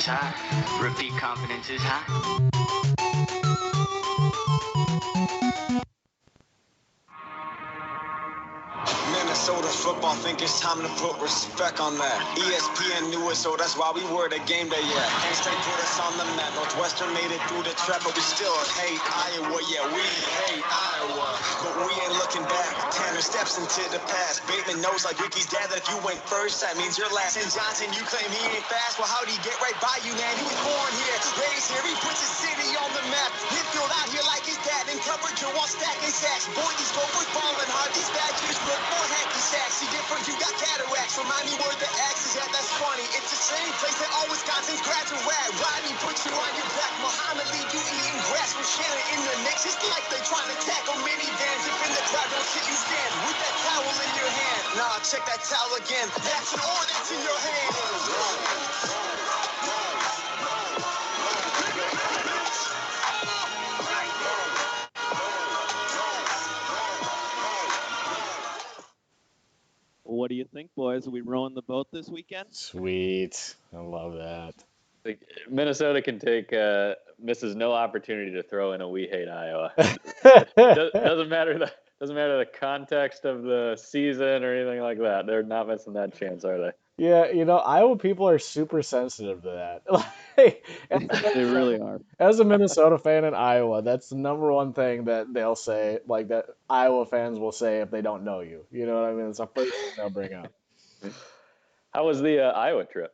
high. Repeat confidence is high. Minnesota football, think it's time to put respect on that. ESPN knew it, so that's why we were the game day, yeah. Can't straight put us on the map. Northwestern made it through the trap, but we still hate Iowa, yeah, we hate Iowa. But we ain't looking back. Tanner steps into the past. Bateman knows like Ricky's dad that if you went first, that means you're last. And Johnson, you claim he ain't fast. Well, how'd he get right by you, man? He was born here, raised here. He puts his city on the map. Midfield out here like his dad. In coverage, you're all stacking sacks. Boy, these gophers falling hard. These badgers look more hacky sacks. See different, you got cataracts. Remind me where the axe is at. That's funny. It's the same place that all Wisconsin's grads are at. Rodney puts you on your back. Muhammad leave you eating grass with Shannon in the mix. It's like they trying to tackle minivans. If in the crowd don't sit, you stand with that towel in your hand. Nah, check that towel again. That's an or that's in your hand. What do you think, boys? Are we rowing the boat this weekend? Sweet. I love that. Minnesota can take misses no opportunity to throw in a "We hate Iowa." Doesn't matter the context of the season or anything like that. They're not missing that chance, are they? Yeah, Iowa people are super sensitive to that. They really are. As a Minnesota fan in Iowa, that's the number one thing that they'll say, like that Iowa fans will say if they don't know you. You know what I mean? It's the first thing they'll bring up. How was the Iowa trip?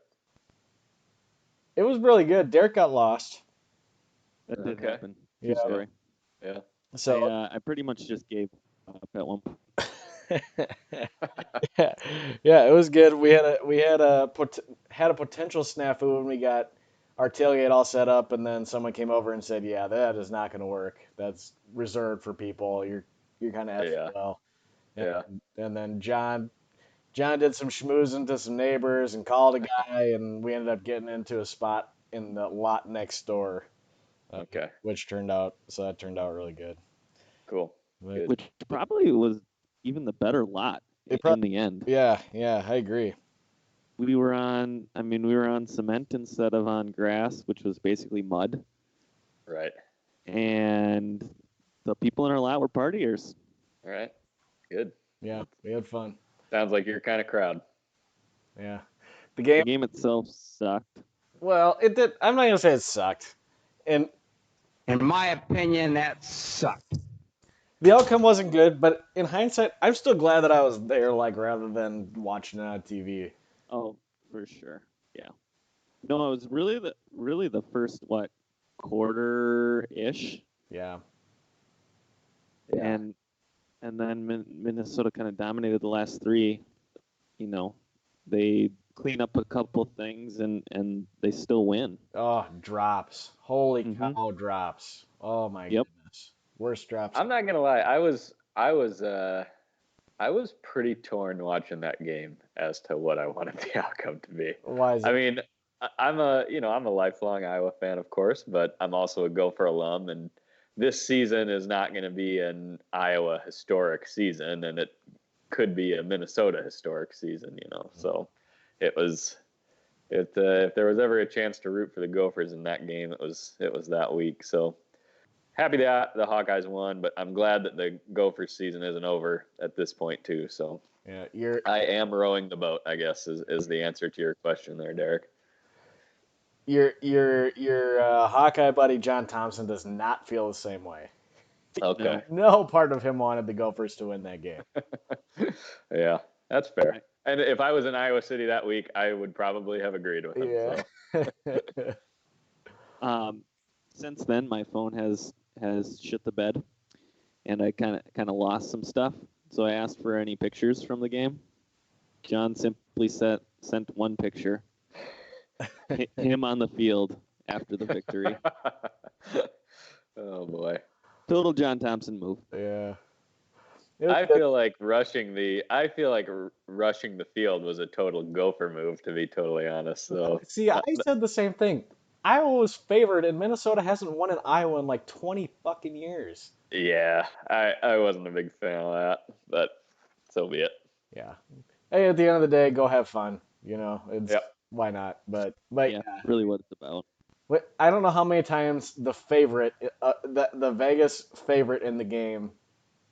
It was really good. Derek got lost. That did happen. True Yeah. story. Yeah. So I pretty much just gave up at one point. yeah, it was good. We had a potential snafu when we got our tailgate all set up, and then someone came over and said, "Yeah, that is not going to work. That's reserved for people. You're kind of FOL." Yeah. And then John did some schmoozing to some neighbors and called a guy, and we ended up getting into a spot in the lot next door. Okay. Which turned out really good. Cool. But, Which probably was even the better lot in the end. Yeah, I agree. We were on cement instead of on grass, which was basically mud. Right. And the people in our lot were partiers. All right. Good. Yeah, we had fun. Sounds like your kind of crowd. Yeah. The game itself sucked. Well, it did. I'm not gonna say it sucked. And in my opinion, that sucked. The outcome wasn't good, but in hindsight, I'm still glad that I was there, like rather than watching it on TV. Oh, for sure. Yeah. No, it was really the first quarter-ish. Yeah. And then Minnesota kind of dominated the last three. They clean up a couple things and they still win. Oh, drops. Holy cow, drops. Oh my goodness. Worst drops. I'm not gonna lie. I was pretty torn watching that game as to what I wanted the outcome to be. Why is it? I mean, I'm a lifelong Iowa fan, of course, but I'm also a Gopher alum, and this season is not going to be an Iowa historic season, and it could be a Minnesota historic season, So it was. If there was ever a chance to root for the Gophers in that game, it was that week. So happy that the Hawkeyes won, but I'm glad that the Gophers season isn't over at this point too. So yeah, I am rowing the boat, I guess, is the answer to your question there, Derek. Your Hawkeye buddy John Thompson does not feel the same way. Okay. No part of him wanted the Gophers to win that game. Yeah, that's fair. And if I was in Iowa City that week, I would probably have agreed with him. Yeah. So. Since then, my phone has shit the bed, and I kind of lost some stuff. So I asked for any pictures from the game. John simply sent one picture. Him on the field after the victory. Oh boy. Total John Thompson move. Yeah. I feel like rushing the field was a total Gopher move, to be totally honest. So see, I said the same thing. Iowa was favored, and Minnesota hasn't won in Iowa in like 20 fucking years. Yeah, I wasn't a big fan of that, but so be it. Yeah. Hey, at the end of the day, go have fun. It's why not? But Yeah, really what it's about. I don't know how many times the favorite, the Vegas favorite in the game,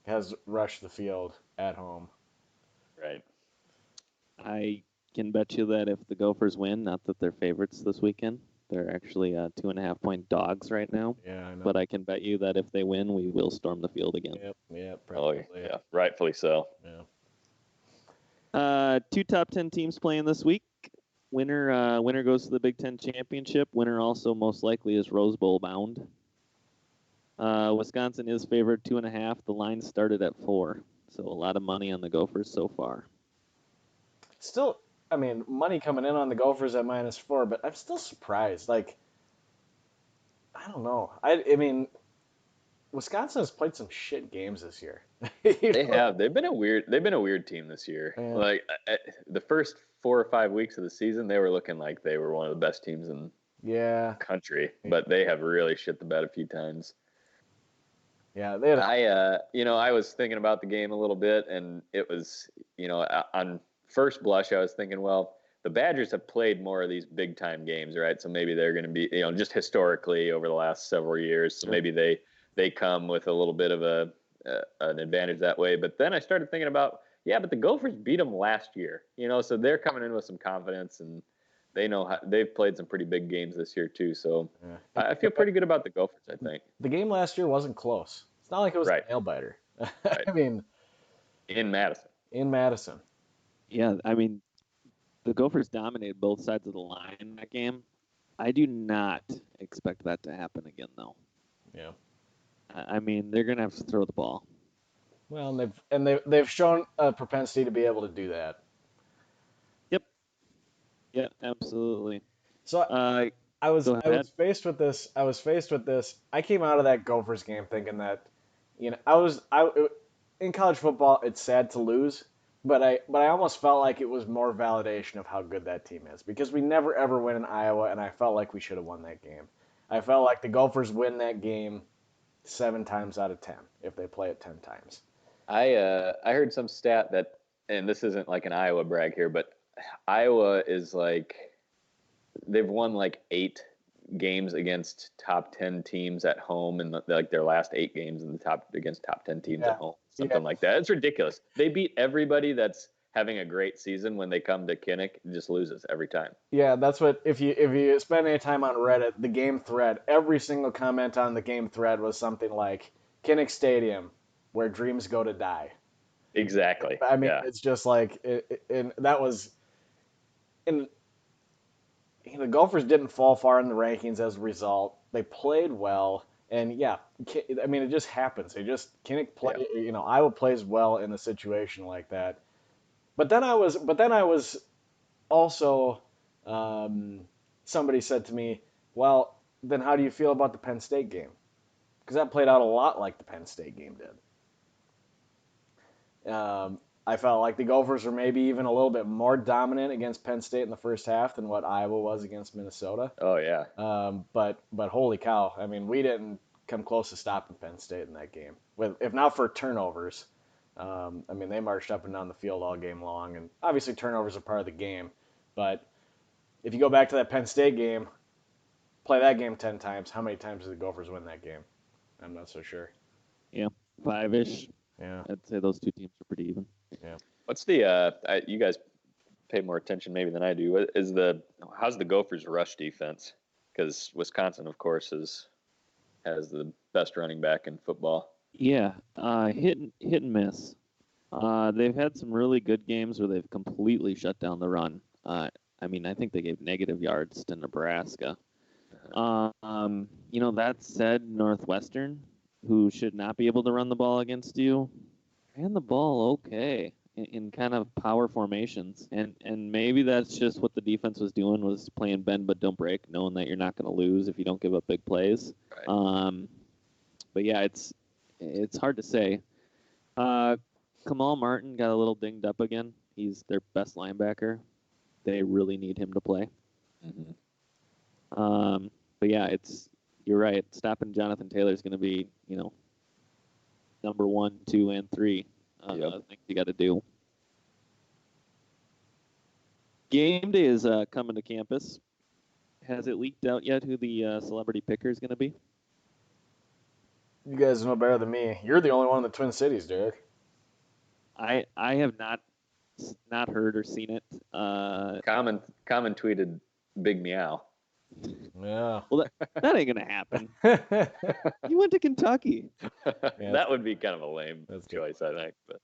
has rushed the field at home. Right. I can bet you that if the Gophers win, not that they're favorites this weekend, they're actually 2.5-point dogs right now. Yeah, I know. But I can bet you that if they win, we will storm the field again. Yep, Oh, probably. yeah, rightfully so. Yeah. 2 top 10 teams playing this week. Winner goes to the Big Ten championship. Winner also most likely is Rose Bowl bound. Wisconsin is favored 2.5. The line started at 4, so a lot of money on the Gophers so far. Still, I mean, money coming in on the Gophers at -4, but I'm still surprised. Like, I don't know. I mean, Wisconsin has played some shit games this year. They have. They've been a weird team this year. Yeah. Like the first 4 or 5 weeks of the season, they were looking like they were one of the best teams in Yeah. the country, but they have really shit the bed a few times. Yeah, they had. I was thinking about the game a little bit, and it was, on first blush, I was thinking, well, the Badgers have played more of these big time games, right? So maybe they're going to be, just historically over the last several years. So maybe they come with a little bit of an advantage that way. But then I started thinking about, but the Gophers beat them last year, so they're coming in with some confidence, and they know they've played some pretty big games this year too. So I feel pretty good about the Gophers, I think. The game last year wasn't close. It's not like it was Right. a nail biter. Right. I mean, in Madison. Yeah, I mean, the Gophers dominated both sides of the line in that game. I do not expect that to happen again, though. Yeah. I mean, they're gonna have to throw the ball. Well, they've shown a propensity to be able to do that. Yep. Yeah, absolutely. So I was faced with this. I came out of that Gophers game thinking that, in college football, it's sad to lose, but I almost felt like it was more validation of how good that team is, because we never ever win in Iowa, and I felt like we should have won that game. I felt like the Gophers win that game 7 times out of 10 if they play it 10 times. I heard some stat that, and this isn't like an Iowa brag here, but Iowa is like, they've won like 8 games against top 10 teams at home, and like their last 8 games against top 10 teams at home, something like that. It's ridiculous. They beat everybody that's having a great season. When they come to Kinnick, it just loses every time. Yeah, that's what, if you spend any time on Reddit, the game thread, every single comment on the game thread was something like, Kinnick Stadium, where dreams go to die. Exactly. I mean, it's just like, and that was, and the Gophers didn't fall far in the rankings as a result. They played well, and I mean, it just happens. Kinnick play, Iowa plays well in a situation like that. But then I was also, somebody said to me, well, then how do you feel about the Penn State game? Because that played out a lot like the Penn State game did. I felt like the Gophers were maybe even a little bit more dominant against Penn State in the first half than what Iowa was against Minnesota. Oh, yeah. But holy cow, I mean, we didn't come close to stopping Penn State in that game. If not for turnovers, I mean, they marched up and down the field all game long, and obviously turnovers are part of the game. But if you go back to that Penn State game, play that game 10 times, how many times did the Gophers win that game? I'm not so sure. Yeah, 5-ish. Yeah. I'd say those two teams are pretty even. Yeah. What's the you guys pay more attention maybe than I do? How's the Gophers' rush defense? Because Wisconsin, of course, has the best running back in football. Yeah, hit and miss. They've had some really good games where they've completely shut down the run. I mean, I think they gave negative yards to Nebraska. That said, Northwestern, who should not be able to run the ball against you, ran the ball okay in kind of power formations. And maybe that's just what the defense was doing, was playing bend but don't break, knowing that you're not going to lose if you don't give up big plays. Right. But yeah, it's hard to say. Kamal Martin got a little dinged up again. He's their best linebacker. They really need him to play. Mm-hmm. But yeah, you're right. Stopping Jonathan Taylor is going to be, number 1, 2, and 3 things you got to do. Game day is coming to campus. Has it leaked out yet who the celebrity picker is going to be? You guys know better than me. You're the only one in the Twin Cities, Derek. I have not heard or seen it. Common tweeted Big Meow. Yeah. Well, that ain't gonna happen. You went to Kentucky. That would be kind of a lame choice, I think. But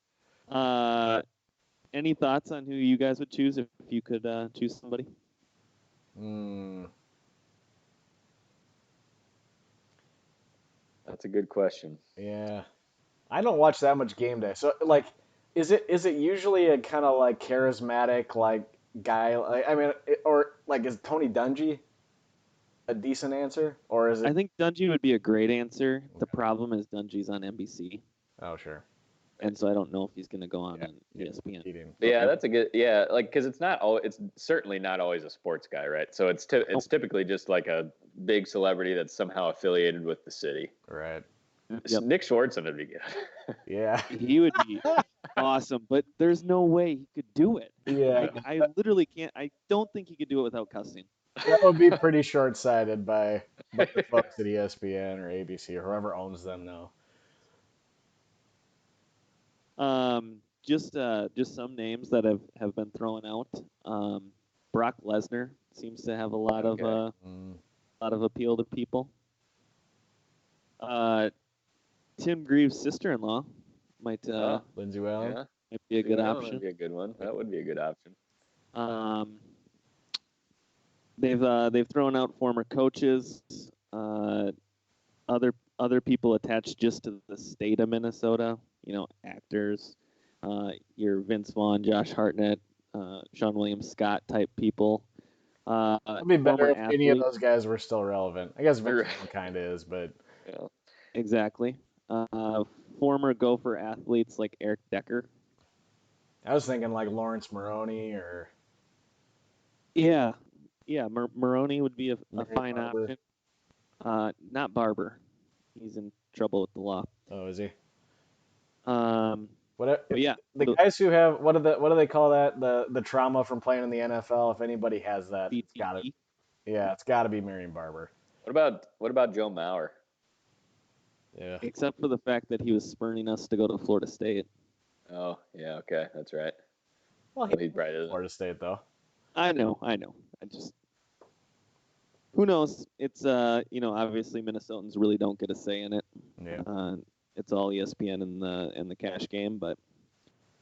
any thoughts on who you guys would choose if you could choose somebody? That's a good question. Yeah. I don't watch that much game day. So like is it usually a kind of like charismatic like guy or like is Tony Dungy a decent answer or is it I think Dungy would be a great answer. The problem is Dungy's on NBC. Oh, sure. And so I don't know if he's going to go on ESPN. Yeah, that's a good like because it's certainly not always a sports guy, right? So it's typically just like a big celebrity that's somehow affiliated with the city. Right. Yep. Nick Swardson would be good. Yeah. He would be awesome, but there's no way he could do it. Yeah. I literally can't. I don't think he could do it without cussing. That would be pretty short-sighted by the folks at ESPN or ABC or whoever owns them now. Just some names that have been thrown out. Brock Lesnar seems to have a lot of appeal to people. Tim Greaves' sister-in-law might Lindsay Whalen. Yeah. might be a good option. Would be a good one. That would be a good option. They've thrown out former coaches, other people attached just to the state of Minnesota. You know, actors, your Vince Vaughn, Josh Hartnett, Sean William Scott type people. It'd be better if any of athlete. those guys were still relevant. I guess Vince kind of is, but Yeah. Exactly. Former Gopher athletes like Eric Decker. I was thinking like Lawrence Maroney or Yeah, Maroney would be a Marion fine Barber. option. Not Barber. He's in trouble with the law. Oh, is he? But yeah, The guys who have what do they call that? The trauma from playing in the NFL. If anybody has that, it's got CTE. it's got to be Marion Barber. What about Joe Mauer? Yeah. Except for the fact that he was spurning us to go to Florida State. Oh, yeah, okay, that's right. Well, He probably doesn't. Florida State though. I know. I just who knows? It's obviously Minnesotans really don't get a say in it. Yeah. It's all ESPN in the cash game, but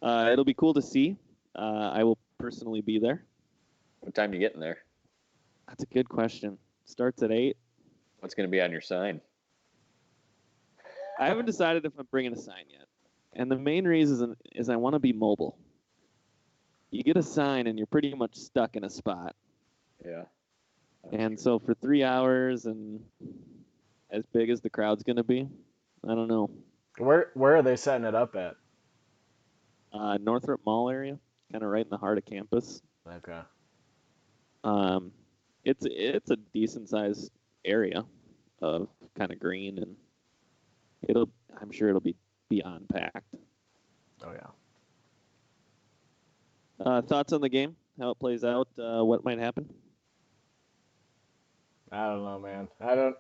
it'll be cool to see. I will personally be there. What time you getting there? That's a good question. Starts at 8. What's going to be on your sign? I haven't decided if I'm bringing a sign yet, and the main reason is I want to be mobile. You get a sign and you're pretty much stuck in a spot. Yeah. And so for 3 hours and as big as the crowd's going to be, I don't know. Where are they setting it up at? Northrop Mall area, kind of right in the heart of campus. Okay. It's a decent sized area of kind of green, and I'm sure it'll be beyond packed. Oh yeah. Thoughts on the game? How it plays out? What might happen? I don't know, man. I don't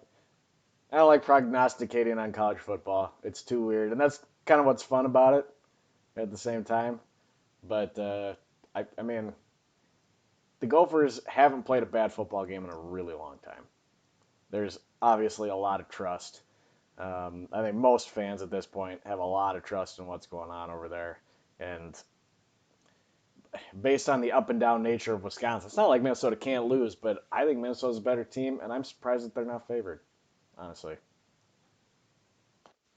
like prognosticating on college football. It's too weird, and that's kind of what's fun about it at the same time. But I mean, the Gophers haven't played a bad football game in a really long time. There's obviously a lot of trust. I think most fans at this point have a lot of trust in what's going on over there, and based on the up and down nature of Wisconsin, it's not like Minnesota can't lose, but I think Minnesota's a better team, and I'm surprised that they're not favored, honestly.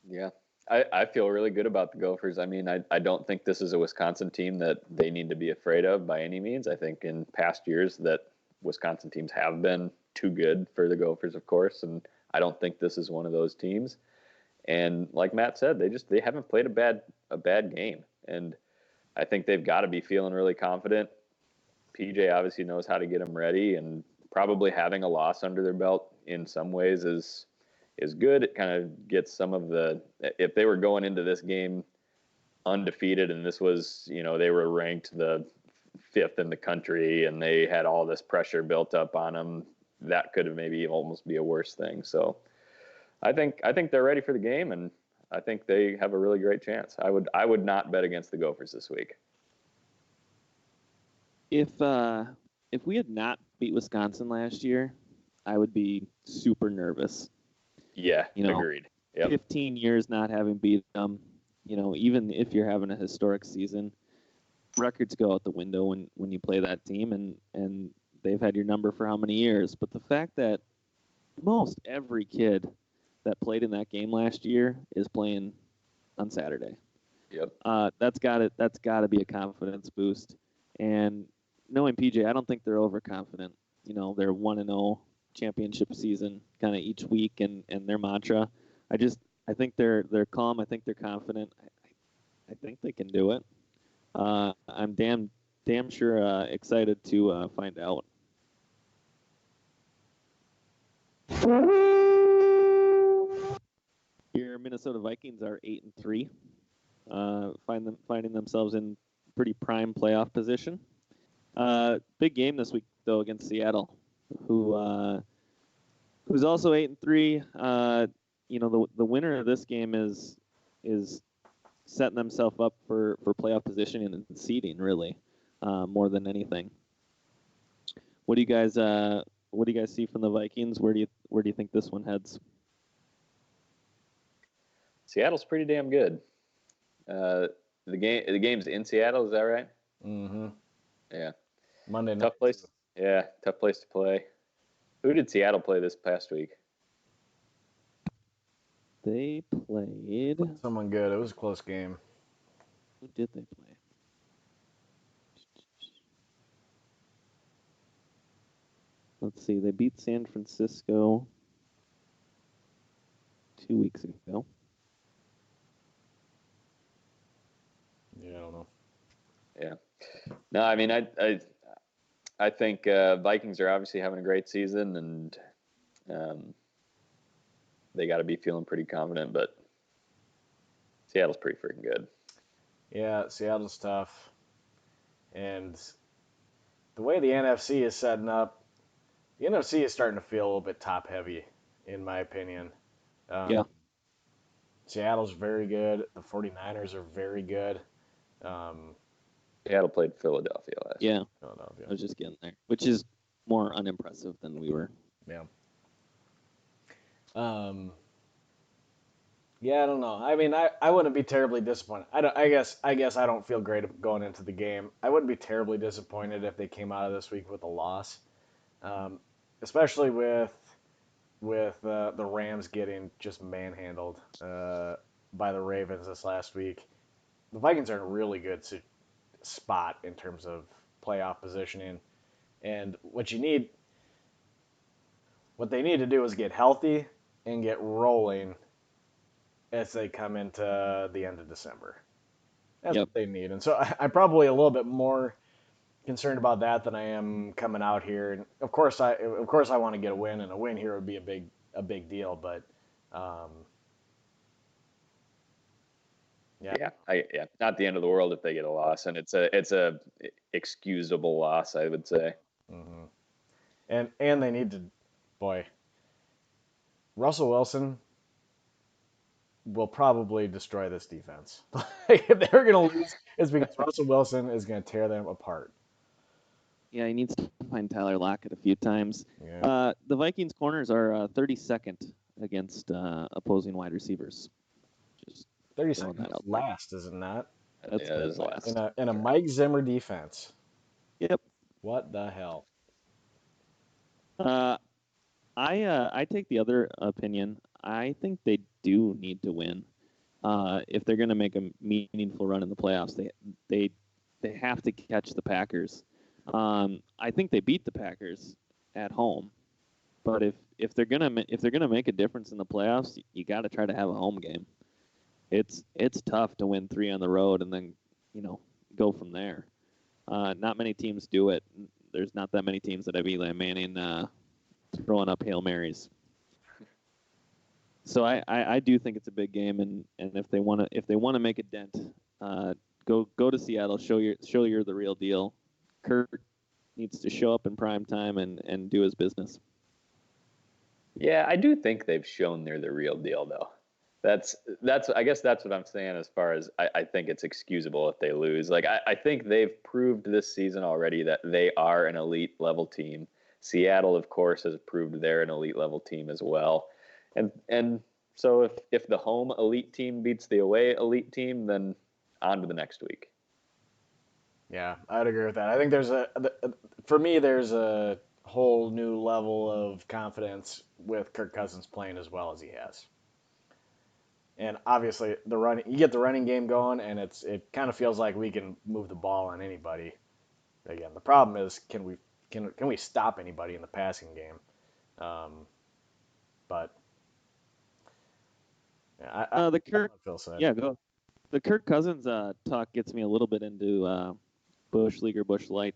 Yeah. I feel really good about the Gophers. I mean, I don't think this is a Wisconsin team that they need to be afraid of by any means. I think in past years that Wisconsin teams have been too good for the Gophers, of course, and I don't think this is one of those teams. And like Matt said, they haven't played a bad game, and I think they've got to be feeling really confident. PJ obviously knows how to get them ready, and probably having a loss under their belt in some ways is good. It kind of gets some of if they were going into this game undefeated and this was, they were ranked the fifth in the country and they had all this pressure built up on them, that could have maybe almost be a worse thing. So I think they're ready for the game, and I think they have a really great chance. I would not bet against the Gophers this week. If we had not beat Wisconsin last year, I would be super nervous. Yeah, agreed. Yep. 15 years not having beat them, even if you're having a historic season, records go out the window when you play that team, and they've had your number for how many years. But the fact that most every kid that played in that game last year is playing on Saturday. Yep. That's gotta be a confidence boost. And knowing PJ, I don't think they're overconfident. They're 1-0 championship season kind of each week, and their mantra. I think they're calm. I think they're confident. I think they can do it. I'm damn sure excited to find out. Your Minnesota Vikings are 8-3, finding themselves in pretty prime playoff position. Big game this week though against Seattle, who's also 8-3. The winner of this game is setting themselves up for playoff positioning and seeding, really, more than anything. What do you guys see from the Vikings? Where do you think this one heads? Seattle's pretty damn good. The game's in Seattle, is that right? Mm-hmm. Yeah. Monday night. Tough place. Yeah, tough place to play. Who did Seattle play this past week? They played someone good. It was a close game. Who did they play? Let's see. They beat San Francisco 2 weeks ago. Yeah, I don't know. Yeah. No, I mean, I think Vikings are obviously having a great season, and they got to be feeling pretty confident, but Seattle's pretty freaking good. Yeah, Seattle's tough. And the way the NFC is setting up, the NFC is starting to feel a little bit top-heavy, in my opinion. Yeah. Seattle's very good. The 49ers are very good. Seattle played Philadelphia last year. Yeah. Philadelphia. I was just getting there, which is more unimpressive than we were. Yeah. Yeah, I don't know. I mean, I wouldn't be terribly disappointed. I guess I don't feel great going into the game. I wouldn't be terribly disappointed if they came out of this week with a loss, especially with the Rams getting just manhandled by the Ravens this last week. The Vikings are in a really good spot in terms of playoff positioning, and what they need to do is get healthy and get rolling as they come into the end of December. That's what they need. And so I'm probably a little bit more concerned about that than I am coming out here. And of course I want to get a win, and a win here would be a big deal, but Yeah, not the end of the world if they get a loss, and it's a excusable loss, I would say. Mm-hmm. And they need to, Russell Wilson will probably destroy this defense. If they're going to lose, it's because Russell Wilson is going to tear them apart. Yeah, he needs to find Tyler Lockett a few times. Yeah. The Vikings corners are 32nd against opposing wide receivers. Just 32nd last, is it not? That's last. In a Mike Zimmer defense. Yep. What the hell? I take the other opinion. I think they do need to win. If they're going to make a meaningful run in the playoffs, they have to catch the Packers. I think they beat the Packers at home, but if they're gonna make a difference in the playoffs, you got to try to have a home game. It's tough to win 3 on the road and then go from there. Not many teams do it. There's not that many teams that have Eli Manning throwing up Hail Marys. So I do think it's a big game, and if they want to make a dent, go to Seattle, show you're the real deal, Kirk needs to show up in prime time and do his business. Yeah, I do think they've shown they're the real deal, though. That's I guess that's what I'm saying as far as I think it's excusable if they lose. Like I think they've proved this season already that they are an elite level team. Seattle, of course, has proved they're an elite level team as well. And so if the home elite team beats the away elite team, then on to the next week. Yeah, I'd agree with that. I think for me, there's a whole new level of confidence with Kirk Cousins playing as well as he has. And obviously, you get the running game going, and it kind of feels like we can move the ball on anybody. Again, the problem is can we stop anybody in the passing game? But yeah, The Kirk, Phil said. yeah, go. The Kirk Cousins talk gets me a little bit into Busch League or Busch Light.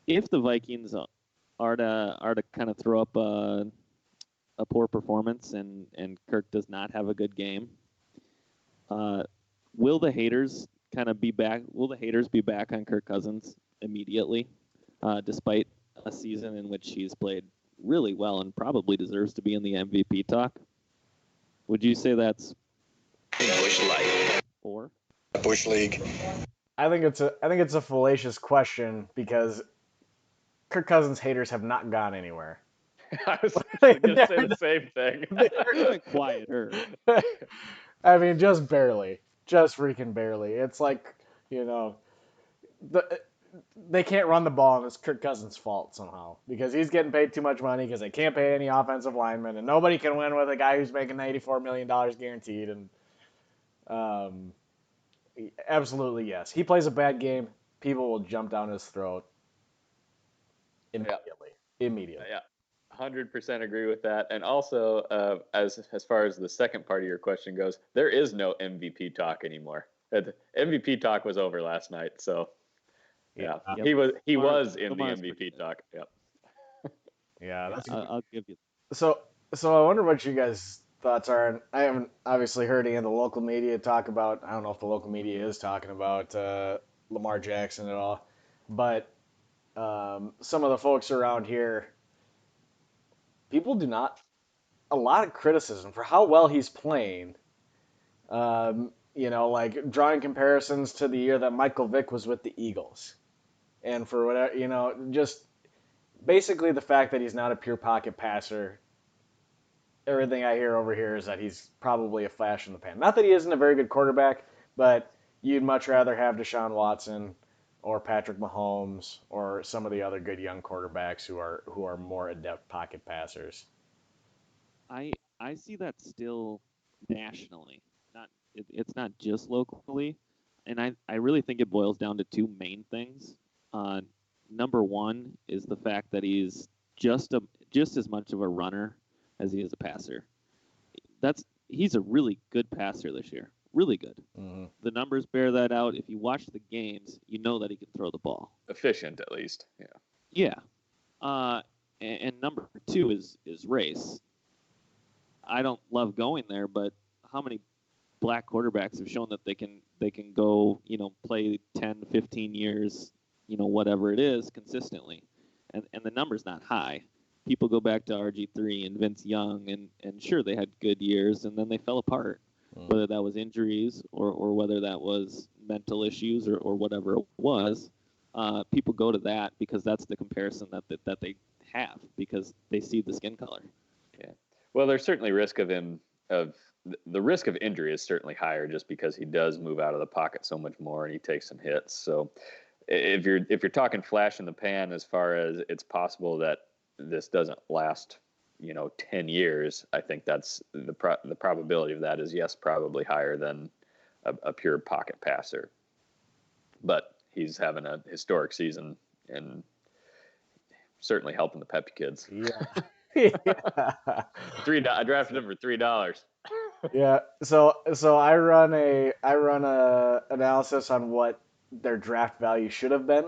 If the Vikings are to kind of throw up a poor performance and Kirk does not have a good game, will the haters kind of be back? Will the haters be back on Kirk Cousins immediately, despite a season in which he's played really well and probably deserves to be in the MVP talk? Would you say that's Busch Light. Or Busch League. I think it's a fallacious question because Kirk Cousins haters have not gone anywhere. I was going to say the same thing. even quieter? I mean, just barely, just freaking barely. It's like they can't run the ball, and it's Kirk Cousins' fault somehow because he's getting paid too much money because they can't pay any offensive linemen, and nobody can win with a guy who's making $94 million guaranteed. And absolutely yes, he plays a bad game, people will jump down his throat immediately. Immediately. Yeah. 100% agree with that. And also, as far as the second part of your question goes, there is no MVP talk anymore. The MVP talk was over last night, so yeah, Yep. he was in the Lamar's MVP talk. Yep. Yeah, I'll give you. So I wonder what you guys' thoughts are. And I haven't obviously heard any of the local media talk about. I don't know if the local media is talking about Lamar Jackson at all, but some of the folks around here, people do not. A lot of criticism for how well he's playing. Like drawing comparisons to the year that Michael Vick was with the Eagles, and for whatever, just basically the fact that he's not a pure pocket passer. Everything I hear over here is that he's probably a flash in the pan. Not that he isn't a very good quarterback, but you'd much rather have Deshaun Watson or Patrick Mahomes or some of the other good young quarterbacks who are more adept pocket passers. I see that still nationally. It's not just locally, and I really think it boils down to two main things. Number one is the fact that he's just as much of a runner as he is a passer. He's a really good passer this year. Really good. Mm-hmm. The numbers bear that out. If you watch the games, you know that he can throw the ball. Efficient, at least. Yeah. Yeah. And number two is race. I don't love going there, but how many black quarterbacks have shown that they can go, play 10, 15 years, whatever it is, consistently. And the number's not high. People go back to RG3 and Vince Young, and sure, they had good years, and then they fell apart. Whether that was injuries or whether that was mental issues or whatever it was, people go to that because that's the comparison that they have because they see the skin color. Yeah. Well, there's certainly risk of the risk of injury is certainly higher just because he does move out of the pocket so much more and he takes some hits. So if you're talking flash in the pan as far as it's possible that this doesn't last, 10 years, I think that's the probability of that is yes, probably higher than a pure pocket passer. But he's having a historic season and certainly helping the Peppy kids. Yeah. I drafted him for $3. Yeah. So I run a analysis on what their draft value should have been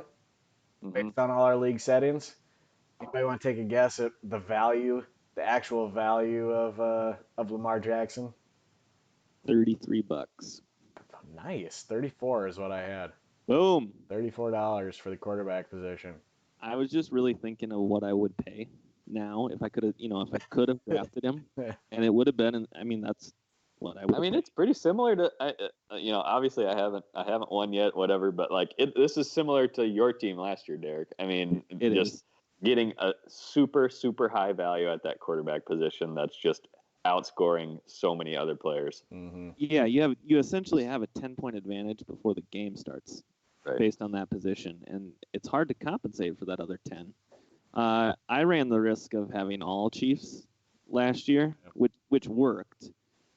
based on all our league settings. Anybody want to take a guess at the actual value of Lamar Jackson? $33. Nice. 34 is what I had. Boom. $34 for the quarterback position. I was just really thinking of what I would pay now if I could have, if I could have drafted him, and it would have been. I mean, that's what I would. I mean, it's pretty similar to, obviously I haven't won yet, whatever, but like this is similar to your team last year, Derek. I mean, It just is. getting a super, super high value at that quarterback position that's just outscoring so many other players. Mm-hmm. Yeah, you essentially have a 10-point advantage before the game starts, Right. based on that position, and it's hard to compensate for that other 10. I ran the risk of having all Chiefs last year, which worked.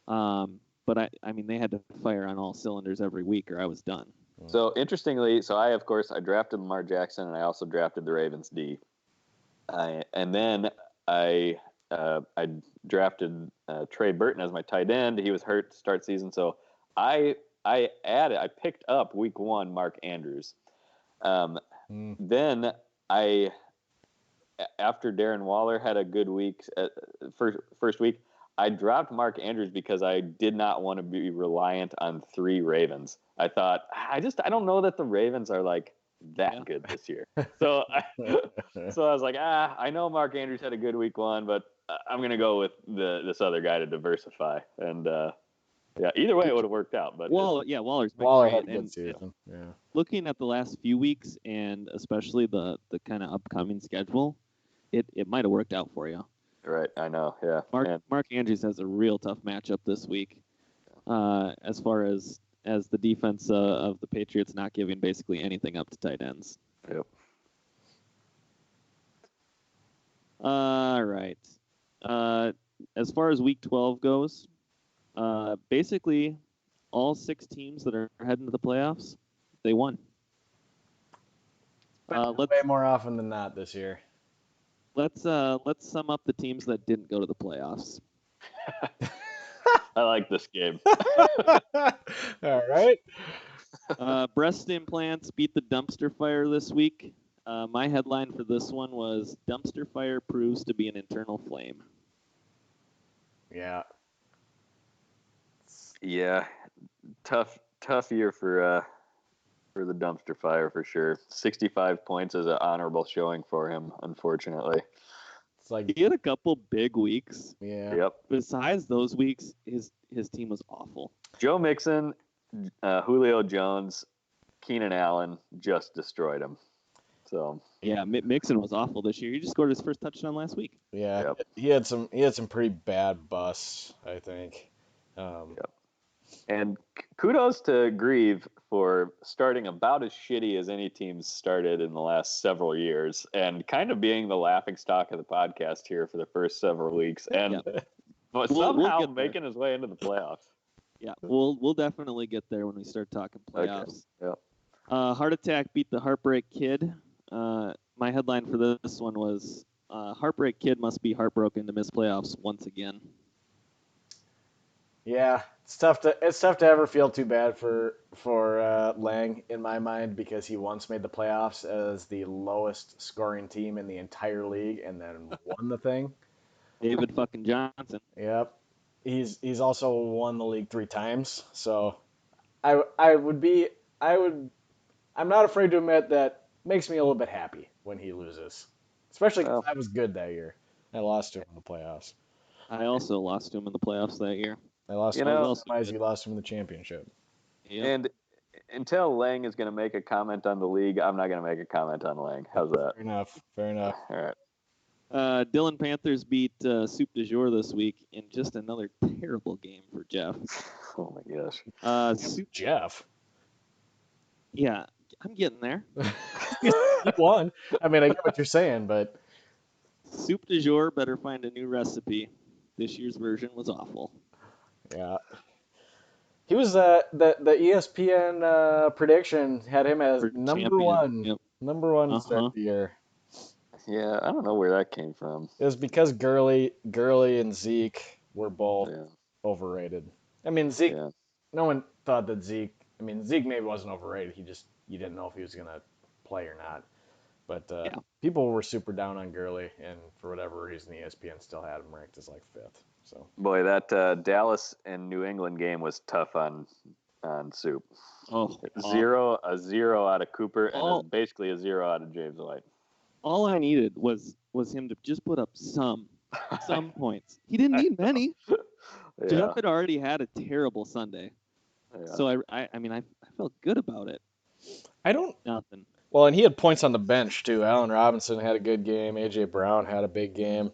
But I mean, they had to fire on all cylinders every week, or I was done. So interestingly, I drafted Lamar Jackson, and I also drafted the Ravens D. And then I drafted Trey Burton as my tight end. He was hurt to start season, so I picked up week 1 Mark Andrews. Then after Darren Waller had a good week, first week, I dropped Mark Andrews because I did not want to be reliant on 3 Ravens. I thought, I don't know that the Ravens are like that good this year. So I was like, I know Mark Andrews had a good week 1, but I'm going to go with this other guy to diversify. And either way, it would have worked out. But Waller's been Waller great. had a good And season. Yeah. looking at the last few weeks, and especially the kind of upcoming schedule, it might have worked out for you. Right, I know, yeah. Mark Andrews has a real tough matchup this week, as far as the defense of the Patriots not giving basically anything up to tight ends. Yep. All right. As far as Week 12 goes, basically all 6 teams that are heading to the playoffs, they won. Way more often than not this year. Let's sum up the teams that didn't go to the playoffs. I like this game. All right. Breast implants beat the dumpster fire this week. My headline for this one was "Dumpster fire proves to be an internal flame." Yeah. Yeah, tough year for the dumpster fire for sure. 65 points is an honorable showing for him, unfortunately. It's like He had a couple big weeks. yeah. Yep. Besides those weeks, his team was awful. Joe Mixon, Julio Jones, Keenan Allen just destroyed him. So Yeah, Mixon was awful this year. He just scored his first touchdown last week. Yeah. Yep. He had some pretty bad busts, I think. Yep. And kudos to Grieve for starting about as shitty as any team's started in the last several years, and kind of being the laughing stock of the podcast here for the first several weeks, and but somehow we'll making his way into the playoffs. Yeah, we'll definitely get there when we start talking playoffs. Okay. Yep. Heart Attack beat the Heartbreak Kid. My headline for this one was Heartbreak Kid must be heartbroken to miss playoffs once again. Yeah, it's tough to ever feel too bad for Lang in my mind, because he once made the playoffs as the lowest scoring team in the entire league and then won the thing. David fucking Johnson. Yep. He's also won the league 3 times, so I'm not afraid to admit that makes me a little bit happy when he loses, especially because I was good that year. I lost to him in the playoffs. I also lost to him in the playoffs that year. I lost to him as you lost him in the championship. Yep. And until Lang is going to make a comment on the league, I'm not going to make a comment on Lang. How's that? Fair enough. All right. Dylan Panthers beat Soup du Jour this week in just another terrible game for Jeff. Oh my gosh. Jeff. Yeah, I'm getting there. He won. I mean, I get what you're saying, but Soup du Jour better find a new recipe. This year's version was awful. Yeah. He was the ESPN prediction had him as number champion. one. Yep. Number one to start the year. Yeah, I don't know where that came from. It was because Gurley and Zeke were both overrated. I mean, Zeke. Yeah. No one thought that Zeke. I mean, Zeke maybe wasn't overrated. You didn't know if he was gonna play or not. But people were super down on Gurley, and for whatever reason, ESPN still had him ranked as like 5th. So Boy, that Dallas and New England game was tough on on Soup. Oh, A zero out of Cooper, and basically a 0 out of James White. All I needed was him to just put up some points. He didn't need many. Yeah. Jeff had already had a terrible Sunday, Yeah. so I felt good about it. Nothing. Well, and he had points on the bench too. Allen Robinson had a good game. AJ Brown had a big game.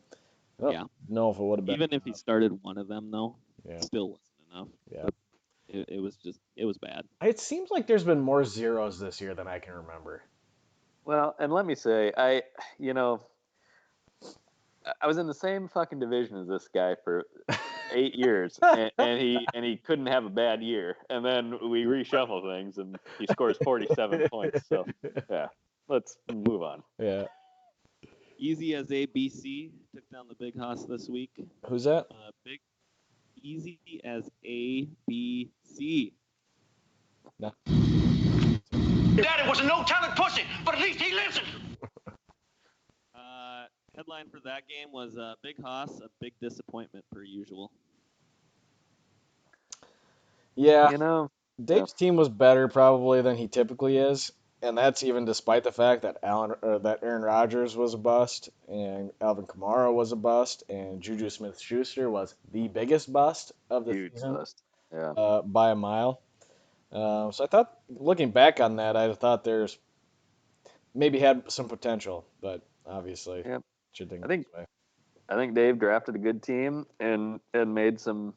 I don't know if it would have been Even if he started one of them though, Yeah. still wasn't enough. Yeah. It was bad. It seems like there's been more zeros this year than I can remember. Well, and let me say, I was in the same fucking division as this guy for 8 years, and he couldn't have a bad year. And then we reshuffle things, and he scores 47 points. So yeah, let's move on. Yeah. Easy as ABC took down the Big Hoss this week. Who's that? Big Easy as ABC. No. Daddy was a no-talent pussy, but at least he listened. Headline for that game was Big Hoss, a big disappointment per usual. Yeah. Dave's team was better probably than he typically is, and that's even despite the fact that Aaron Rodgers was a bust, and Alvin Kamara was a bust, and Juju Smith-Schuster was the biggest bust of the season. Bust. Yeah. By a mile. So I thought, looking back on that, I thought there's maybe had some potential, but obviously, shit didn't go his way. I think Dave drafted a good team and made some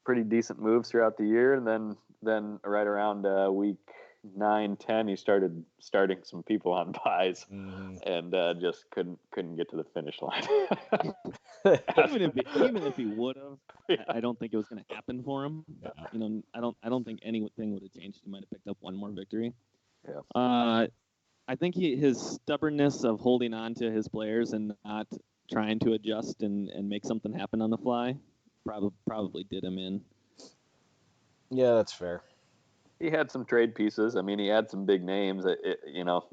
pretty decent moves throughout the year, and then right around week 9-10, he started starting some people on buys, and just couldn't get to the finish line. even if he would have, I don't think it was going to happen for him. I don't think anything would have changed. He might have picked up one more victory. Yeah. I think his stubbornness of holding on to his players and not trying to adjust and make something happen on the fly probably did him in. Yeah, that's fair. He had some trade pieces. I mean, he had some big names.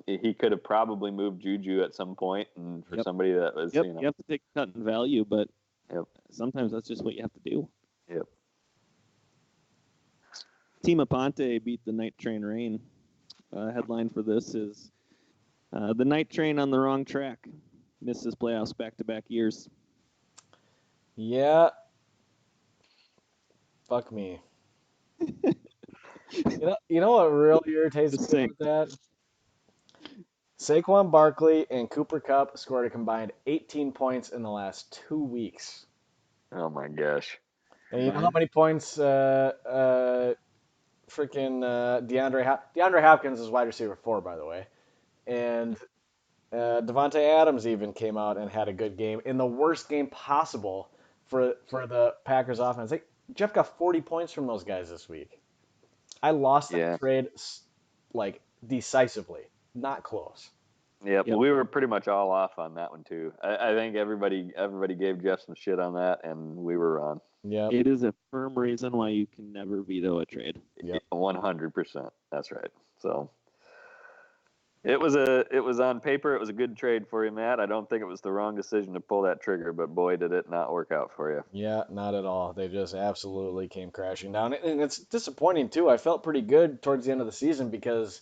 He could have probably moved Juju at some point, and for somebody that was, you have to take a cut in value, but sometimes that's just what you have to do. Yep. Team Aponte beat the Night Train Rain. Headline for this is the Night Train on the wrong track. Misses playoffs back-to-back years. Yeah. Fuck me. You know what really irritates me with that? Saquon Barkley and Cooper Kupp scored a combined 18 points in the last 2 weeks. Oh my gosh! And you know how many points DeAndre Hopkins is wide receiver 4, by the way, and Devontae Adams even came out and had a good game in the worst game possible for the Packers offense. Like, Jeff got 40 points from those guys this week. I lost that trade like decisively, not close. Yep, we were pretty much all off on that one too. I think everybody gave Jeff some shit on that, and we were wrong. Yeah, it is a firm reason why you can never veto a trade. Yep, 100%. That's right. So it was on paper, it was a good trade for you, Matt. I don't think it was the wrong decision to pull that trigger, but boy, did it not work out for you. Yeah, not at all. They just absolutely came crashing down, and it's disappointing too. I felt pretty good towards the end of the season because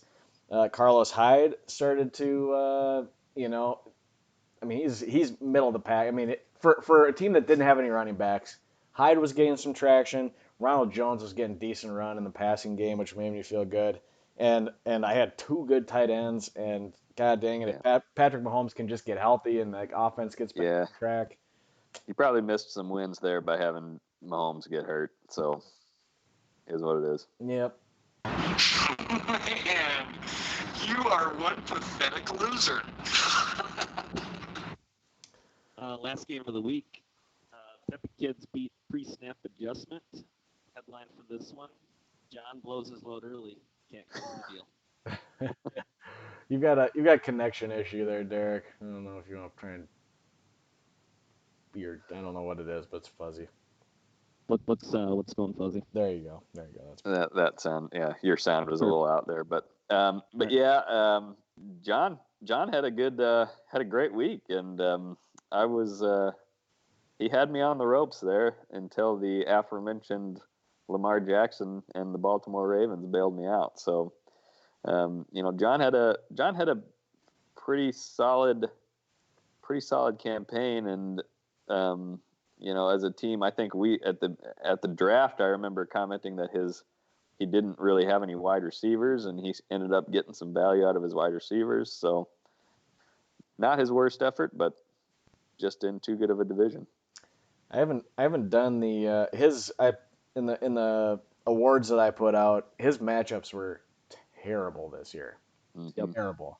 Carlos Hyde started to, I mean, he's middle of the pack. I mean, for a team that didn't have any running backs, Hyde was getting some traction. Ronald Jones was getting decent run in the passing game, which made me feel good. And I had 2 good tight ends, and god dang it, if Patrick Mahomes can just get healthy and the offense gets back on track. You probably missed some wins there by having Mahomes get hurt. So, is what it is. Yep. Man, you are one pathetic loser. Last game of the week, Peppy Kids beat pre-snap adjustment. Headline for this one, John blows his load early. Can't close the deal. You've got a connection issue there, Derek. I don't know if you want to try and I don't know what it is, but it's fuzzy. What's going fuzzy? There you go. That's that sound. Yeah, your sound was a little out there, but John had a great week, and I was he had me on the ropes there until the aforementioned Lamar Jackson and the Baltimore Ravens bailed me out. So, John had a pretty solid campaign, and as a team, I think we at the draft, I remember commenting that he didn't really have any wide receivers, and he ended up getting some value out of his wide receivers. So, not his worst effort, but just in too good of a division. I haven't done the in the awards that I put out. His matchups were terrible this year. Mm-hmm. Terrible.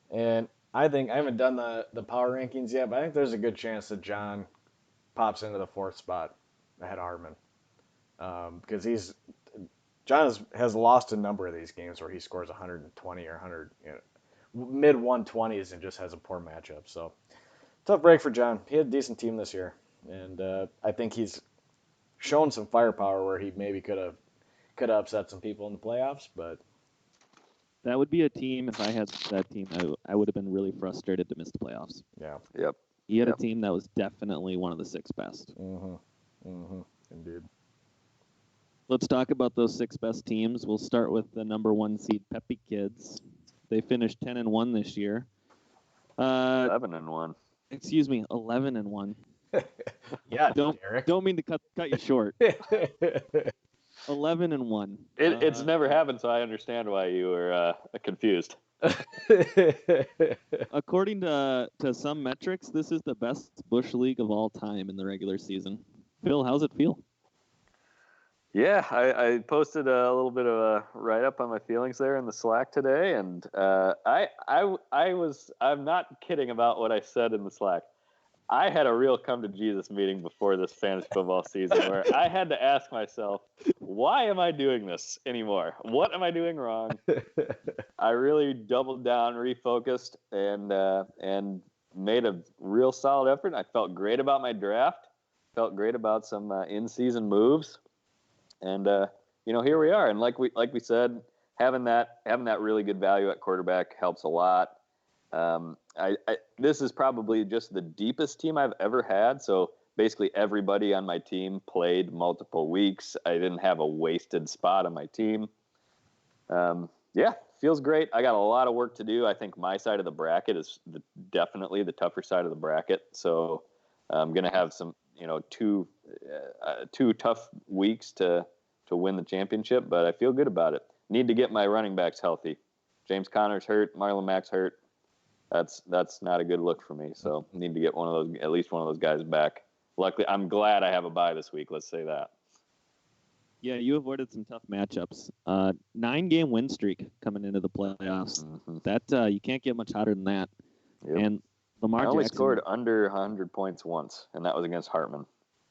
And I think I haven't done the power rankings yet, but I think there's a good chance that John pops into the 4th spot ahead of Hartman, because John has lost a number of these games where he scores 120 or 100, mid 120s, and just has a poor matchup. So tough break for John. He had a decent team this year, and I think he's shown some firepower where he maybe could have upset some people in the playoffs, but. That would be a team. If I had that team, I would have been really frustrated to miss the playoffs. Yeah. Yep. He had a team that was definitely one of the 6 best. Indeed. Let's talk about those 6 best teams. We'll start with the number 1 seed, Peppy Kids. They finished 10-1 this year. 11-1. Excuse me, 11-1. Yeah, Derek. Don't mean to cut you short. 11-1. It's never happened, so I understand why you were confused. According to some metrics, this is the best Busch League of all time in the regular season. Phil, how's it feel? Yeah, I posted a little bit of a write-up on my feelings there in the Slack today, and I'm not kidding about what I said in the Slack. I had a real come to Jesus meeting before this fantasy football season where I had to ask myself, why am I doing this anymore? What am I doing wrong? I really doubled down, refocused, and made a real solid effort. I felt great about my draft, felt great about some in-season moves, and here we are. And like we said, having that really good value at quarterback helps a lot. This is probably just the deepest team I've ever had. So basically everybody on my team played multiple weeks. I didn't have a wasted spot on my team. Feels great. I got a lot of work to do. I think my side of the bracket is definitely the tougher side of the bracket. So I'm going to have some, two tough weeks to win the championship, but I feel good about it. Need to get my running backs healthy. James Conner's hurt. Marlon Mack's hurt. That's not a good look for me. So need to get at least one of those guys back. Luckily, I'm glad I have a bye this week. Let's say that. Yeah, you avoided some tough matchups. 9-game win streak coming into the playoffs. Mm-hmm. That you can't get much hotter than that. Yep. And Lamar I only Jackson scored under 100 points once, and that was against Hartman,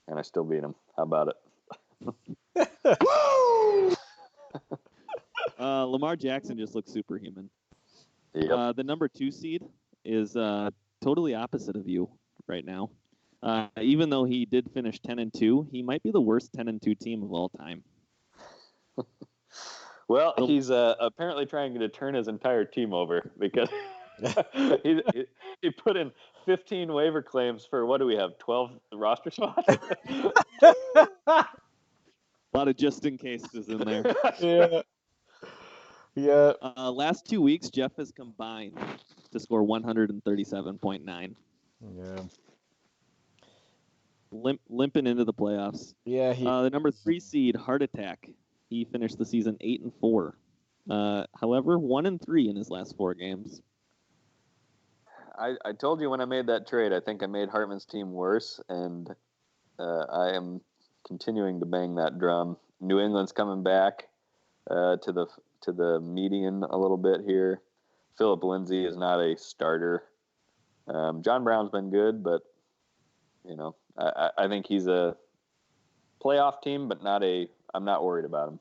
and I still beat him. How about it? Lamar Jackson just looks superhuman. Yep. The number 2 seed is totally opposite of you right now. Even though he did finish 10-2, he might be the worst 10-2 team of all time. Well, he's apparently trying to turn his entire team over because he put in 15 waiver claims for, what do we have, 12 roster spots? A lot of just in cases in there. Yeah. Yeah. Last 2 weeks, Jeff has combined to score 137.9. Yeah. Limping into the playoffs. Yeah. The number 3 seed, Heart Attack. He finished the season 8-4. However, 1-3 in his last 4 games. I told you when I made that trade, I think I made Hartman's team worse, and I am continuing to bang that drum. New England's coming back to the median a little bit here. Philip Lindsay is not a starter. John Brown's been good, but I think he's a playoff team, but I'm not worried about him.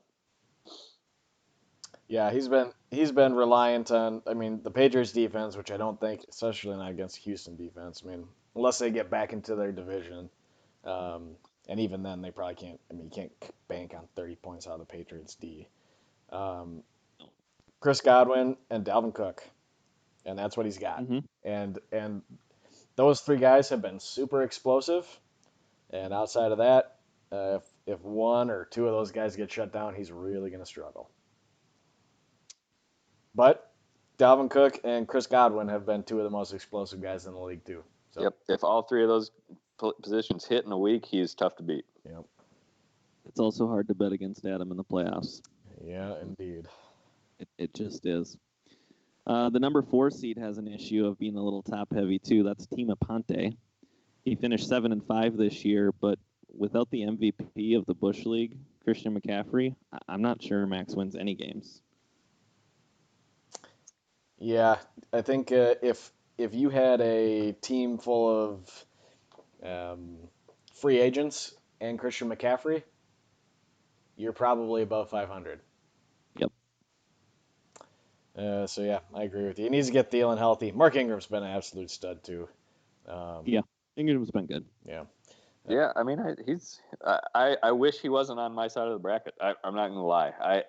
Yeah, he's been reliant on, the Patriots defense, which I don't think, especially not against Houston defense. Unless they get back into their division, and even then they probably can't. You can't bank on 30 points out of the Patriots D. Chris Godwin and Dalvin Cook, and that's what he's got. Mm-hmm. And those 3 guys have been super explosive. And outside of that, if one or two of those guys get shut down, he's really going to struggle. But Dalvin Cook and Chris Godwin have been two of the most explosive guys in the league too. So, Yep. If all three of those positions hit in a week, he's tough to beat. Yep. It's also hard to bet against Adam in the playoffs. Yeah, indeed. It just is. The number 4 seed has an issue of being a little top heavy too. That's Tima Ponte. He finished 7-5 this year, but without the MVP of the Busch League, Christian McCaffrey, I'm not sure Max wins any games. Yeah, I think if you had a team full of free agents and Christian McCaffrey, you're probably above 500. Yep. So yeah, I agree with you. He needs to get Thielen healthy. Mark Ingram's been an absolute stud too. Yeah, Ingram's been good. Yeah. Yeah, I mean, I wish he wasn't on my side of the bracket. I'm not gonna lie.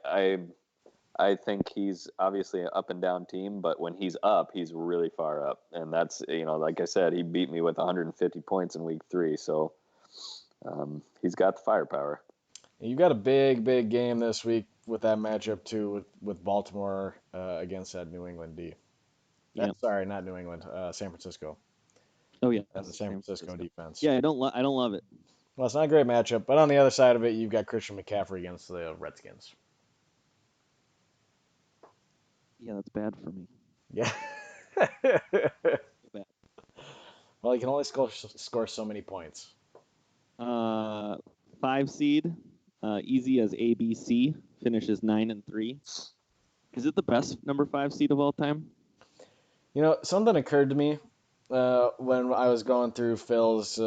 I think he's obviously an up and down team, but when he's up, he's really far up, and that's like I said, he beat me with 150 points in week 3, so he's got the firepower. You got a big game this week with that matchup too, with Baltimore against that New England D. Yeah. Sorry, not New England, San Francisco. Oh yeah, And the San Francisco defense. Yeah, I don't love it. Well, it's not a great matchup, but on the other side of it, you've got Christian McCaffrey against the Redskins. Yeah, that's bad for me. Yeah. Bad. Well, he can only score so many points. 5 seed, easy as ABC, finishes 9-3. Is it the best number 5 seed of all time? Something occurred to me when I was going through Phil's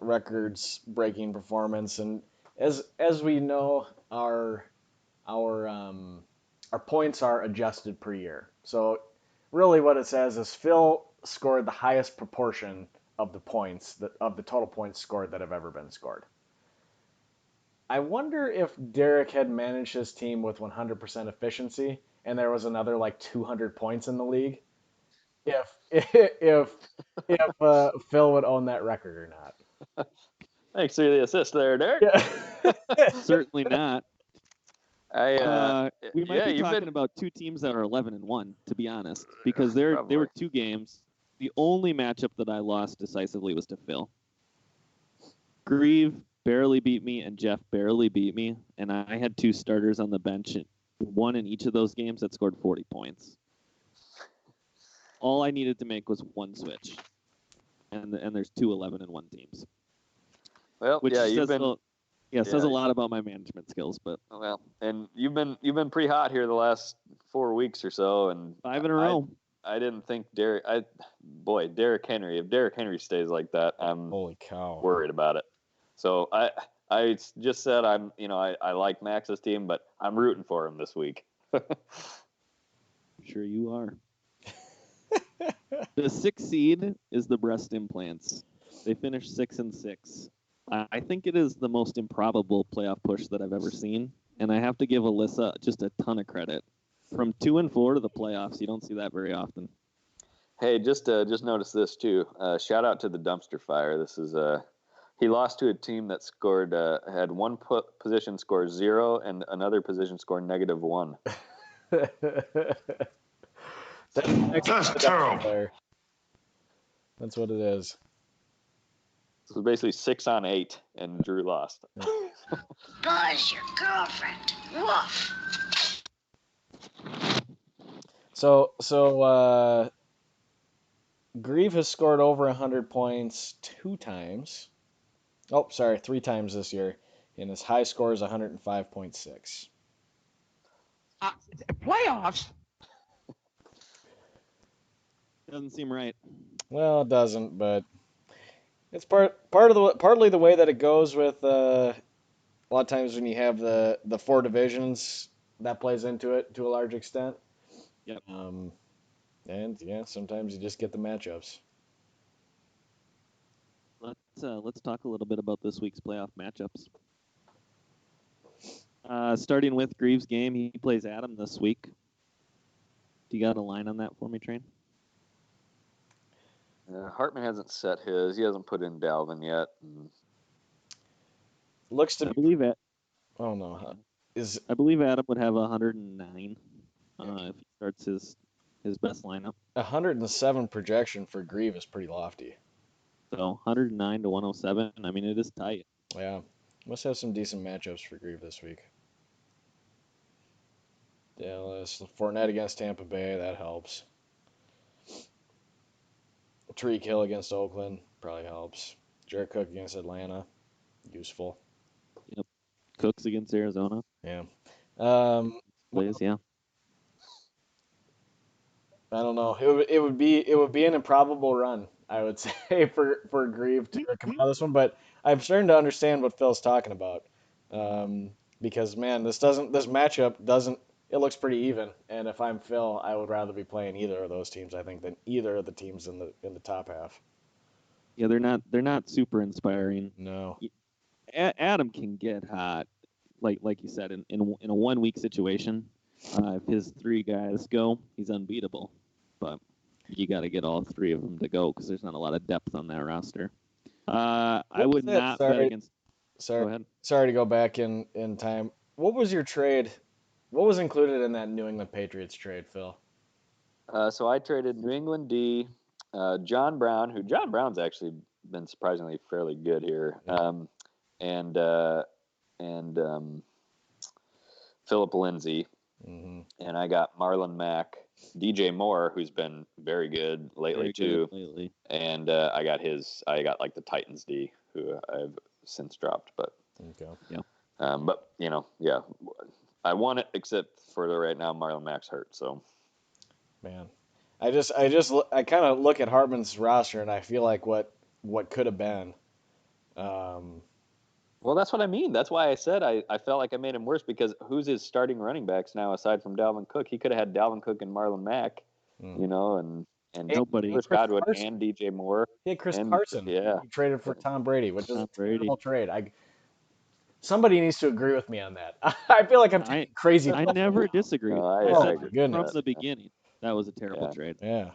records-breaking performance, and as we know, our points are adjusted per year. So really, what it says is Phil scored the highest proportion of the points of the total points scored that have ever been scored. I wonder if Derek had managed his team with 100% efficiency, and there was another like 200 points in the league. If Phil would own that record or not. Thanks for the assist there, Derek. Yeah. Certainly not. We might be you've talking been... about two teams that are 11-1, to be honest, because they were 2 games. The only matchup that I lost decisively was to Phil. Grieve barely beat me, and Jeff barely beat me, and I had 2 starters on the bench, one in each of those games that scored 40 points. All I needed to make was 1 switch, and there's 2 11-1 teams. Well, which yeah, says a lot about my management skills, but and you've been pretty hot here the last 4 weeks or so, and 5 in a row. I didn't think Derek Henry. If Derek Henry stays like that, I'm holy cow worried about it. So I just said I like Max's team, but I'm rooting for him this week. Sure you are. The 6 seed is the breast implants. They finished 6-6. I think it is the most improbable playoff push that I've ever seen, and I have to give Alyssa just a ton of credit. From 2-4 to the playoffs, you don't see that very often. Hey, just notice this too. Shout out to the dumpster fire. This is he lost to a team that scored had one position score 0 and another position score -1. That's terrible. That's what it is. So basically 6 on 8, and Drew lost. Buzz, your girlfriend. Woof. So Grieve has scored over 100 points 2 times. Oh, sorry, 3 times this year. And his high score is 105.6. Playoffs? Doesn't seem right. Well, it doesn't, but it's partly the way that it goes with a lot of times when you have the 4 divisions, that plays into it to a large extent. Yep. And yeah, sometimes you just get the matchups. Let's talk a little bit about this week's playoff matchups. Starting with Grieve's game, he plays Adam this week. Do you got a line on that for me, Train? Hartman hasn't set his. He hasn't put in Dalvin yet. Looks to I be. believe it. Oh no, is I believe Adam would have 109 Yeah. if he starts his best lineup. 107 projection for Grieve is pretty lofty. So 109 to 107. I mean, it is tight. Yeah, must have some decent matchups for Grieve this week. Dallas, Fournette against Tampa Bay, that helps. Tyreek Hill against Oakland probably helps. Jared Cook against Atlanta, useful. Yep. Cooks against Arizona. Yeah. Um, Plays, yeah. I don't know. It would be an improbable run, I would say, for Grieve to come out of this one. But I'm starting to understand what Phil's talking about, because man, this matchup doesn't. It looks pretty even, and if I'm Phil, I would rather be playing either of those teams, I think, than either of the teams in the top half. Yeah, they're not super inspiring. No. Adam can get hot, like you said, in a 1 week situation. If his three guys go, he's unbeatable. But you got to get all three of them to go because there's not a lot of depth on that roster. I would not bet against. Sorry, Go ahead. sorry to go back in time. What was your trade? What was included in that New England Patriots trade, Phil? So I traded New England D, John Brown, who John Brown's actually been surprisingly fairly good here, and Philip Lindsay, Mm-hmm. and I got Marlon Mack, DJ Moore, who's been very good lately too, and I got like the Titans D, who I've since dropped, but Okay. Yeah. But yeah, I won it except for right now Marlon Mack's hurt, so. Man, I kind of look at Hartman's roster and I feel like what could have been. Well, that's what I mean. That's why I said I felt like I made him worse because who's his starting running backs now aside from Dalvin Cook? He could have had Dalvin Cook and Marlon Mack, and nobody. Chris Godwin and DJ Moore. He had Chris and, Carson. Yeah. He traded for Tom Brady, which is Tom a Brady. terrible trade. Somebody needs to agree with me on that. I feel like I'm taking crazy. I never disagreed. No, I I said agree. from the beginning that was a terrible trade. Yeah.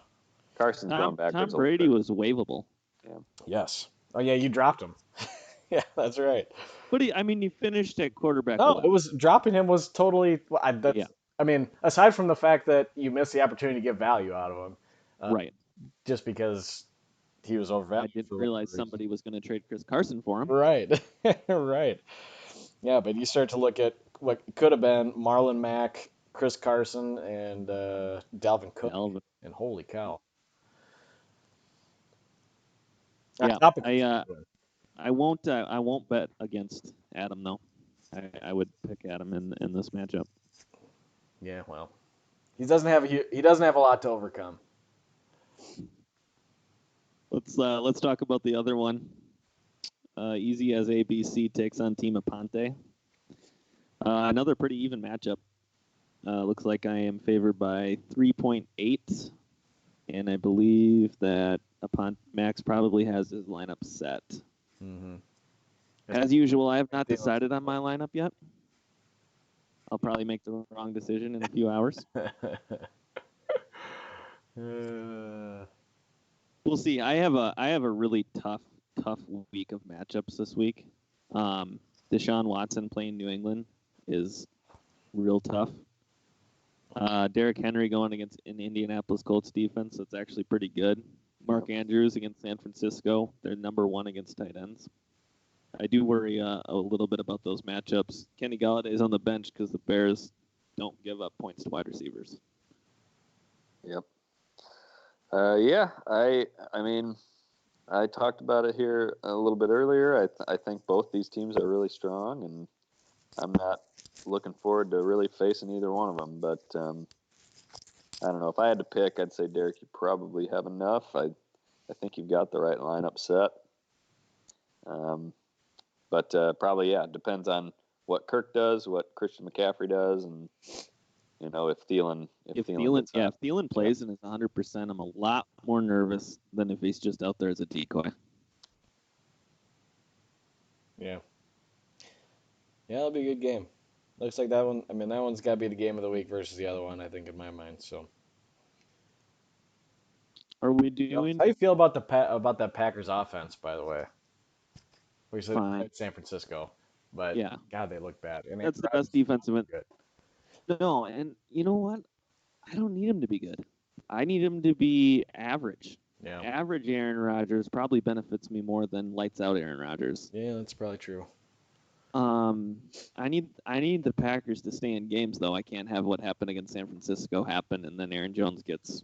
Carson's going backwards. Tom Brady was waivable. Yeah. Yes. Oh yeah, you dropped him. Yeah, that's right. But he finished at quarterback. No, 11. it was dropping him was totally. Yeah. I mean, aside from the fact that you missed the opportunity to get value out of him, Right. just because he was overvalued. I didn't realize somebody was going to trade Chris Carson for him. Right. Right. Yeah, but you start to look at what could have been Marlon Mack, Chris Carson, and Dalvin Cook. And holy cow. Yeah. I won't bet against Adam though. I would pick Adam in this matchup. Yeah, well, he doesn't have a lot to overcome. Let's talk about the other one. Easy as ABC takes on Team Aponte. Another pretty even matchup. Looks like I am favored by 3.8, and I believe that Max probably has his lineup set. Mm-hmm. As usual, I have not decided on my lineup yet. I'll probably make the wrong decision in a few hours. We'll see. I have a really tough week of matchups this week. Deshaun Watson playing New England is real tough. Derrick Henry going against an Indianapolis Colts defense that's actually pretty good. Mark Andrews against San Francisco. They're number 1 against tight ends. I do worry a little bit about those matchups. Kenny Galladay's on the bench because the Bears don't give up points to wide receivers. Yep. Yeah, I mean, I talked about it here a little bit earlier. I think both these teams are really strong, and I'm not looking forward to really facing either one of them. But I don't know. If I had to pick, I'd say, Derek, you probably have enough. I think you've got the right lineup set. But probably, yeah, it depends on what Kirk does, what Christian McCaffrey does, and if Thielen Thielen plays and is 100%, I'm a lot more nervous than if he's just out there as a decoy. Yeah. Yeah, it'll be a good game. Looks like that one. I mean, that one's got to be the game of the week versus the other one, I think, in my mind. So. Are we doing? How do you feel about that Packers offense, by the way? We said Fine. San Francisco. But Yeah. God, they look bad. And That's the Aaron best defensive end. good. No, and you know what? I don't need him to be good. I need him to be average. Yeah. Average Aaron Rodgers probably benefits me more than lights out Aaron Rodgers. Yeah, that's probably true. I need the Packers to stay in games though. I can't have what happened against San Francisco happen, and then Aaron Jones gets,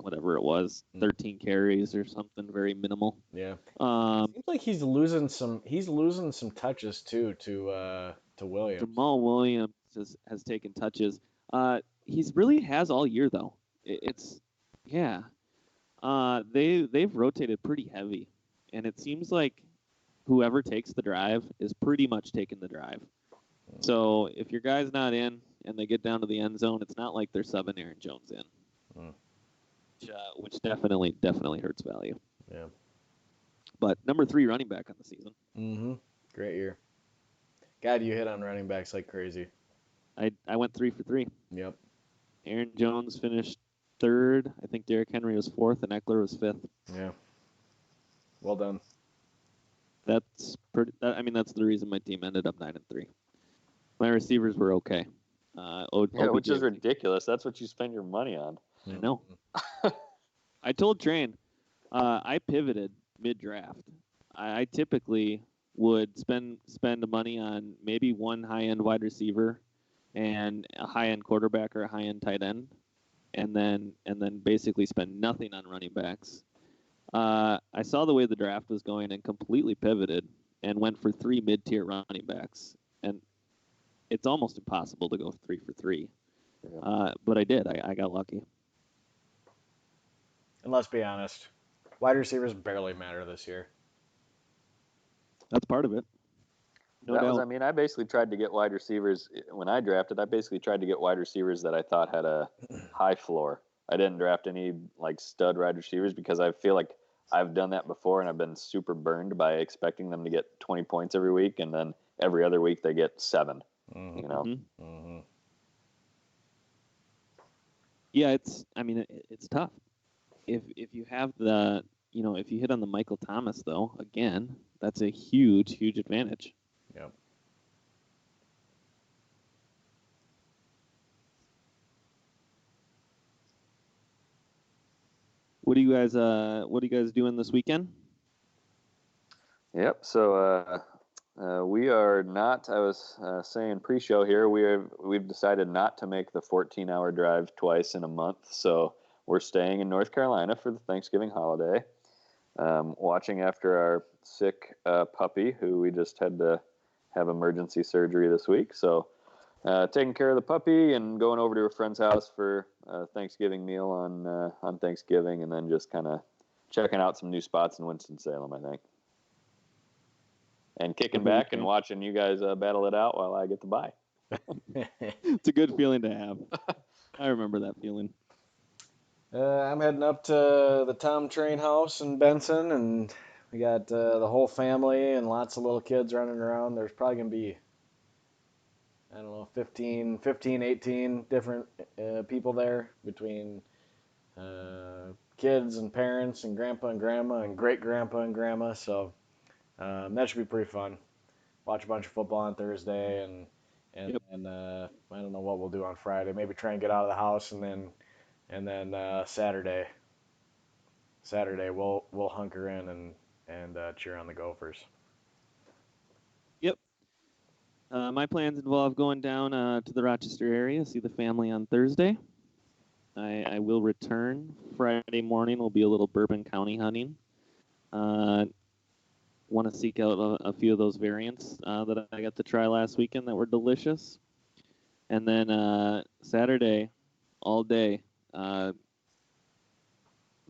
whatever it was, 13 carries or something very minimal. Yeah. Um, Seems like he's losing some touches too to Williams. Jamal Williams has taken touches. He's really has all year though. They've rotated pretty heavy, and it seems like whoever takes the drive is pretty much taking the drive. So if your guy's not in and they get down to the end zone, it's not like they're subbing Aaron Jones in, which definitely hurts value. Yeah. But number 3 running back on the season. Mm-hmm. Great year. God, you hit on running backs like crazy. I went 3 for 3. Yep. Aaron Jones finished 3rd. I think Derrick Henry was 4th, and Eckler was 5th. Yeah. Well done. That's pretty. That's the reason my team ended up 9-3. My receivers were okay. Which is ridiculous. That's what you spend your money on. I know. I told Train, I pivoted mid-draft. I typically would spend money on maybe one high-end wide receiver and a high-end quarterback or a high-end tight end, and then basically spend nothing on running backs. I saw the way the draft was going and completely pivoted and went for 3 mid-tier running backs. And it's almost impossible to go 3 for 3. But I did. I got lucky. And let's be honest, wide receivers barely matter this year. That's part of it. No doubt. I basically tried to get wide receivers when I drafted. I basically tried to get wide receivers that I thought had a high floor. I didn't draft any like stud wide receivers because I feel like I've done that before and I've been super burned by expecting them to get 20 points every week, and then every other week they get 7. Mm-hmm. You know. Mm-hmm. Yeah, it's tough. If you have if you hit on the Michael Thomas though, again, that's a huge advantage. Yep. What are you guys doing this weekend? Yep. So we are not. I was saying pre-show here. We've decided not to make the 14-hour drive twice in a month. So we're staying in North Carolina for the Thanksgiving holiday. Watching after our sick puppy, who we just had to have emergency surgery this week. So taking care of the puppy and going over to a friend's house for a Thanksgiving meal on Thanksgiving, and then just kind of checking out some new spots in Winston-Salem, I think. And kicking back and watching you guys battle it out while I get to buy. It's a good feeling to have. I remember that feeling. I'm heading up to the Tom Train house in Benson, and we got the whole family and lots of little kids running around. There's probably going to be, I don't know, 15, 18 different people there between kids and parents and grandpa and grandma and great-grandpa and grandma. So that should be pretty fun. Watch a bunch of football on Thursday, and I don't know what we'll do on Friday. Maybe try and get out of the house, and then Saturday we'll hunker in and cheer on the Gophers. Yep. My plans involve going down to the Rochester area, see the family on Thursday. I will return Friday morning. We'll be a little Bourbon County hunting. Want to seek out a few of those variants that I got to try last weekend that were delicious. And then Saturday, all day. My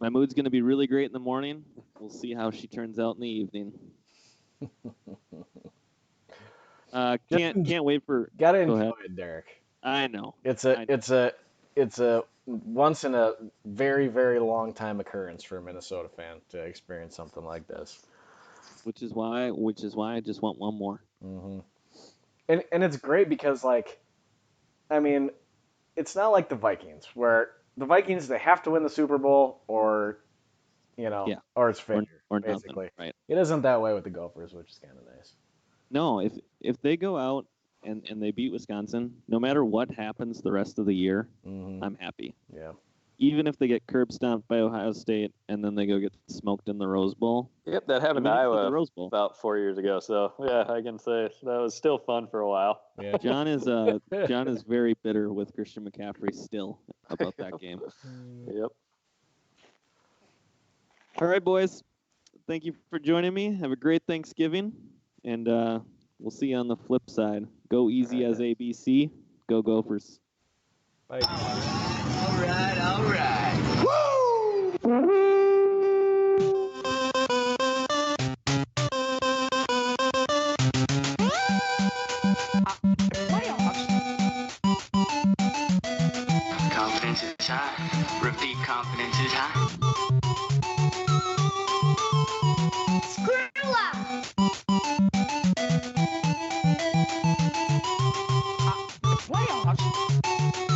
mood's going to be really great in the morning. We'll see how she turns out in the evening. Can't wait for. Gotta enjoy it, Derek. I know. It's a once in a very, very long time occurrence for a Minnesota fan to experience something like this. Which is why I just want one more. Mm-hmm. And it's great because it's not like the Vikings where the Vikings they have to win the Super Bowl or or it's figured or basically. nothing, right? It isn't that way with the Gophers, which is kind of nice. No, if they go out and they beat Wisconsin, no matter what happens the rest of the year, I'm happy. Yeah. Even if they get curb stomped by Ohio State and then they go get smoked in the Rose Bowl. Yep, that happened to even after the Iowa Rose Bowl. about 4 years ago. So yeah, I can say that was still fun for a while. Yeah. John is very bitter with Christian McCaffrey still about that game. Yep. All right, boys. Thank you for joining me. Have a great Thanksgiving, and we'll see you on the flip side. Go easy as ABC. Go Gophers. Bye. All right. Confidence is high. Repeat, confidence is high. Screw up! Playoffs?